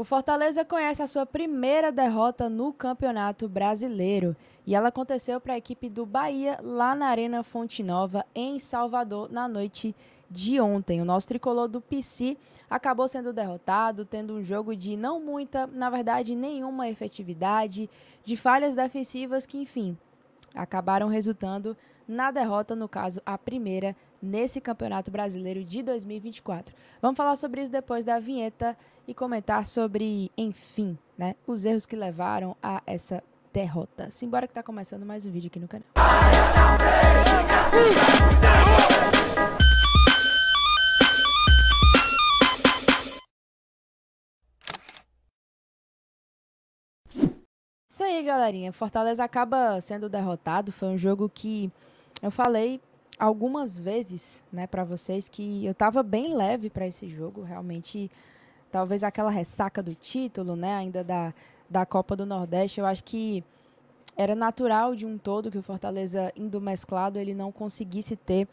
O Fortaleza conhece a sua primeira derrota no Campeonato Brasileiro e ela aconteceu para a equipe do Bahia lá na Arena Fonte Nova, em Salvador, na noite de ontem. O nosso tricolor do PC acabou sendo derrotado, tendo um jogo de não muita, na verdade, nenhuma efetividade, de falhas defensivas que, enfim, acabaram resultando na derrota, no caso, a primeira nesse Campeonato Brasileiro de 2024. Vamos falar sobre isso depois da vinheta e comentar sobre, enfim, né, os erros que levaram a essa derrota. Simbora que tá começando mais um vídeo aqui no canal. Isso aí, galerinha. Fortaleza acaba sendo derrotado. Foi um jogo que eu falei algumas vezes, né, para vocês que eu tava bem leve para esse jogo. Realmente, talvez aquela ressaca do título, né, ainda da Copa do Nordeste, eu acho que era natural de um todo que o Fortaleza, indo mesclado, ele não conseguisse ter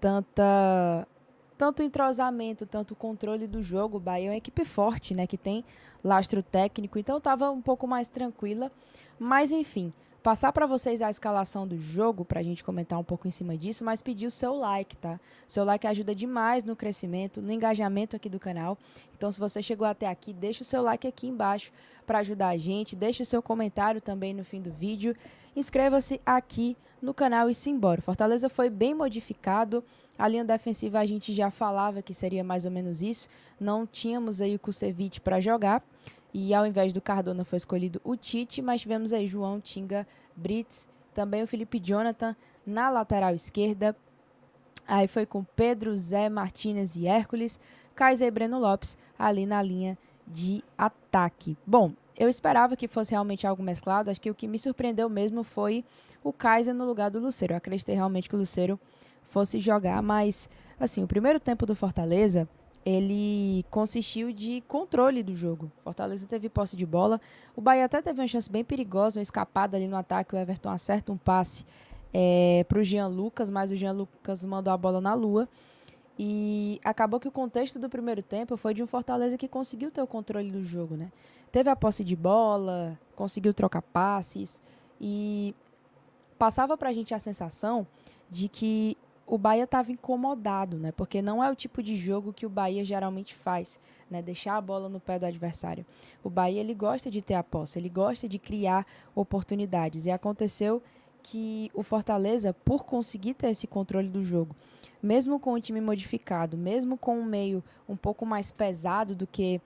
tanto entrosamento, tanto controle do jogo. O Bahia é uma equipe forte, né, que tem lastro técnico, então estava um pouco mais tranquila. Mas, enfim, passar para vocês a escalação do jogo, para a gente comentar um pouco em cima disso, mas pedir o seu like, tá? Seu like ajuda demais no crescimento, no engajamento aqui do canal. Então, se você chegou até aqui, deixa o seu like aqui embaixo para ajudar a gente. Deixa o seu comentário também no fim do vídeo. Inscreva-se aqui no canal e simbora. Fortaleza foi bem modificado. A linha defensiva a gente já falava que seria mais ou menos isso. Não tínhamos aí o Kusevich para jogar. E ao invés do Cardona foi escolhido o Tite, mas tivemos aí João, Tinga, Brits, também o Felipe Jonathan na lateral esquerda. Aí foi com Pedro, Zé, Martínez e Hércules, Kaiser e Breno Lopes ali na linha de ataque. Bom, eu esperava que fosse realmente algo mesclado. Acho que o que me surpreendeu mesmo foi o Kaiser no lugar do Lucero. Eu acreditei realmente que o Lucero fosse jogar, mas assim, o primeiro tempo do Fortaleza, ele consistiu de controle do jogo. Fortaleza teve posse de bola. O Bahia até teve uma chance bem perigosa, uma escapada ali no ataque. O Everton acerta um passe para o Jean Lucas, mas o Jean Lucas mandou a bola na lua. E acabou que o contexto do primeiro tempo foi de um Fortaleza que conseguiu ter o controle do jogo, né? Teve a posse de bola, conseguiu trocar passes e passava pra gente a sensação de que o Bahia estava incomodado, né? Porque não é o tipo de jogo que o Bahia geralmente faz, né? Deixar a bola no pé do adversário. O Bahia, ele gosta de ter a posse, ele gosta de criar oportunidades. E aconteceu que o Fortaleza, por conseguir ter esse controle do jogo, mesmo com o time modificado, mesmo com um meio um pouco mais pesado do que,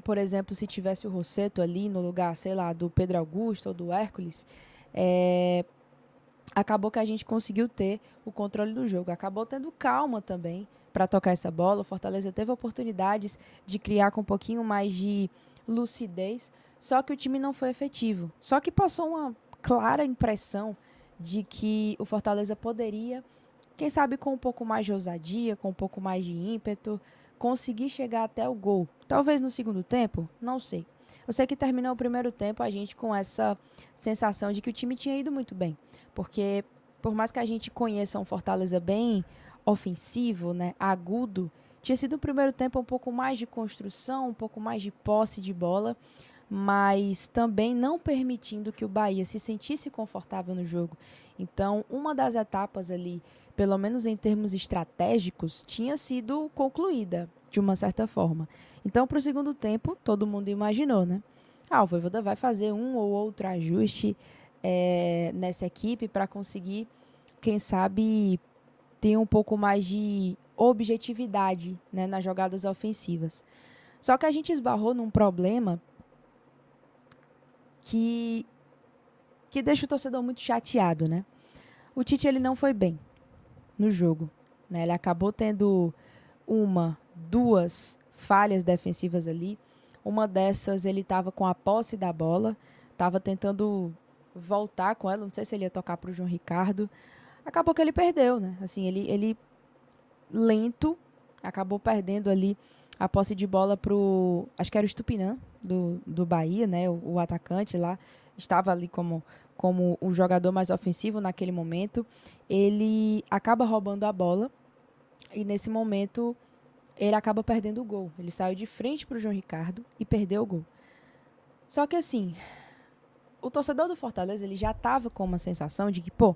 por exemplo, se tivesse o Rossetto ali no lugar, sei lá, do Pedro Augusto ou do Hércules, acabou que a gente conseguiu ter o controle do jogo. Acabou tendo calma também para tocar essa bola. O Fortaleza teve oportunidades de criar com um pouquinho mais de lucidez, só que o time não foi efetivo. Só que passou uma clara impressão de que o Fortaleza poderia, quem sabe com um pouco mais de ousadia, com um pouco mais de ímpeto, conseguir chegar até o gol. Talvez no segundo tempo, não sei. Eu sei que terminou o primeiro tempo a gente com essa sensação de que o time tinha ido muito bem. Porque por mais que a gente conheça um Fortaleza bem ofensivo, né, agudo, tinha sido um primeiro tempo um pouco mais de construção, um pouco mais de posse de bola, mas também não permitindo que o Bahia se sentisse confortável no jogo. Então, uma das etapas ali, pelo menos em termos estratégicos, tinha sido concluída de uma certa forma. Então, para o segundo tempo, todo mundo imaginou, né? O Vojvoda vai fazer um ou outro ajuste nessa equipe para conseguir, quem sabe, ter um pouco mais de objetividade, né, nas jogadas ofensivas. Só que a gente esbarrou num problema que deixa o torcedor muito chateado, né? O Tite, ele não foi bem no jogo, né? Ele acabou tendo duas falhas defensivas ali. Uma dessas, ele estava com a posse da bola, estava tentando voltar com ela, não sei se ele ia tocar para o João Ricardo. Acabou que ele perdeu, né? Assim, ele lento, acabou perdendo ali a posse de bola pro, acho que era o Stupinã do Bahia, né? O atacante lá estava ali como o jogador mais ofensivo naquele momento. Ele acaba roubando a bola e nesse momento ele acaba perdendo o gol. Ele saiu de frente para o João Ricardo e perdeu o gol. Só que assim, o torcedor do Fortaleza ele já estava com uma sensação de que, pô,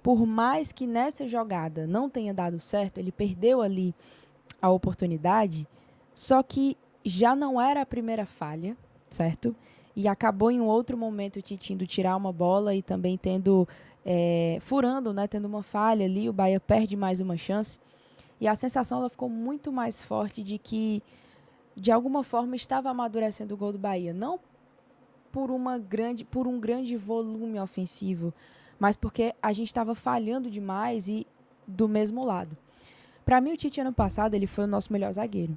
por mais que nessa jogada não tenha dado certo, ele perdeu ali a oportunidade, só que já não era a primeira falha, certo? E acabou em um outro momento o Tite indo tirar uma bola e também furando, né? Tendo uma falha ali, o Bahia perde mais uma chance. E a sensação ela ficou muito mais forte de que, de alguma forma, estava amadurecendo o gol do Bahia. Não por um grande volume ofensivo, mas porque a gente estava falhando demais e do mesmo lado. Para mim, o Tite, ano passado, ele foi o nosso melhor zagueiro.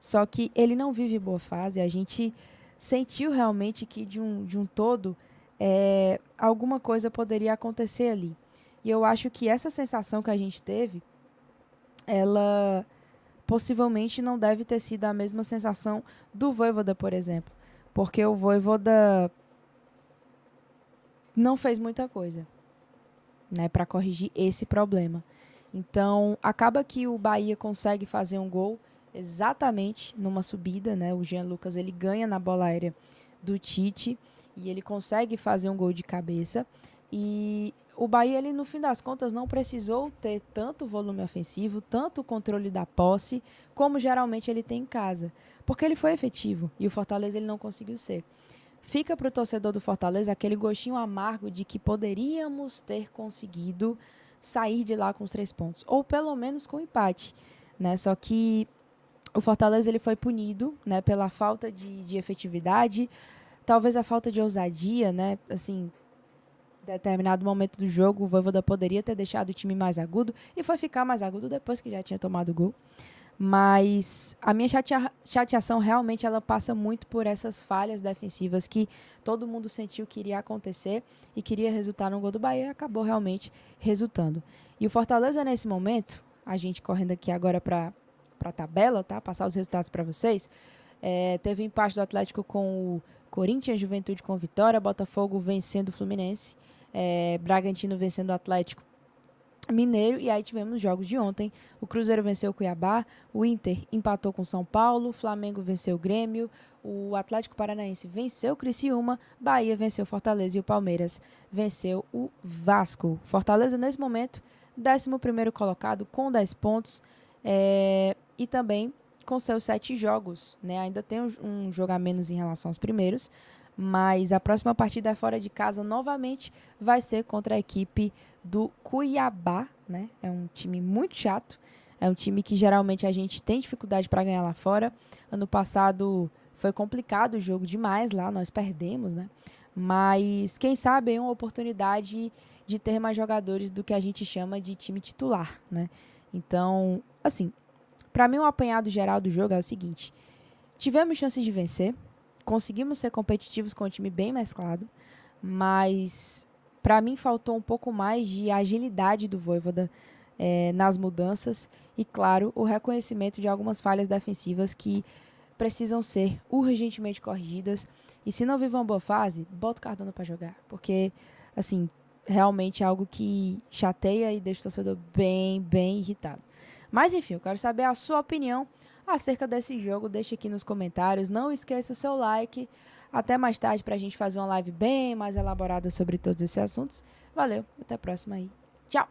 Só que ele não vive boa fase. A gente sentiu realmente que, de um todo, alguma coisa poderia acontecer ali. E eu acho que essa sensação que a gente teve, ela possivelmente não deve ter sido a mesma sensação do Vojvoda, por exemplo. Porque o Vojvoda não fez muita coisa, né, para corrigir esse problema. Então, acaba que o Bahia consegue fazer um gol exatamente numa subida, né? O Jean Lucas, ele ganha na bola aérea do Tite e ele consegue fazer um gol de cabeça. E o Bahia, ele, no fim das contas, não precisou ter tanto volume ofensivo, tanto controle da posse, como geralmente ele tem em casa. Porque ele foi efetivo e o Fortaleza ele não conseguiu ser. Fica para o torcedor do Fortaleza aquele gostinho amargo de que poderíamos ter conseguido sair de lá com os 3 pontos, ou pelo menos com empate, né? Só que o Fortaleza ele foi punido, né, pela falta de efetividade, talvez a falta de ousadia, né? Assim, em determinado momento do jogo, o Vojvoda poderia ter deixado o time mais agudo e foi ficar mais agudo depois que já tinha tomado o gol. Mas a minha chateação realmente ela passa muito por essas falhas defensivas que todo mundo sentiu que iria acontecer e queria resultar no gol do Bahia e acabou realmente resultando. E o Fortaleza nesse momento, a gente correndo aqui agora para a tabela, tá? Passar os resultados para vocês. Teve um empate do Atlético com o Corinthians, Juventude com Vitória, Botafogo vencendo o Fluminense, Bragantino vencendo o Atlético Mineiro, e aí tivemos jogos de ontem. O Cruzeiro venceu o Cuiabá, o Inter empatou com São Paulo, o Flamengo venceu o Grêmio, o Atlético Paranaense venceu o Criciúma, Bahia venceu o Fortaleza e o Palmeiras venceu o Vasco. Fortaleza, nesse momento, 11º colocado com 10 pontos e também com seus 7 jogos, né? Ainda tem um jogo a menos em relação aos primeiros, mas a próxima partida é fora de casa novamente, vai ser contra a equipe do Cuiabá, né? É um time muito chato, é um time que geralmente a gente tem dificuldade para ganhar lá fora. Ano passado foi complicado o jogo demais lá, nós perdemos, né? Mas quem sabe é uma oportunidade de ter mais jogadores do que a gente chama de time titular, né? Então, assim, para mim o apanhado geral do jogo é o seguinte: tivemos chances de vencer, conseguimos ser competitivos com um time bem mesclado, mas para mim faltou um pouco mais de agilidade do Vojvoda nas mudanças e, claro, o reconhecimento de algumas falhas defensivas que precisam ser urgentemente corrigidas. E se não vive uma boa fase, bota o Cardona para jogar, porque, assim, realmente é algo que chateia e deixa o torcedor bem, bem irritado. Mas, enfim, eu quero saber a sua opinião acerca desse jogo. Deixe aqui nos comentários. Não esqueça o seu like. Até mais tarde para a gente fazer uma live bem mais elaborada sobre todos esses assuntos. Valeu, até a próxima aí. Tchau!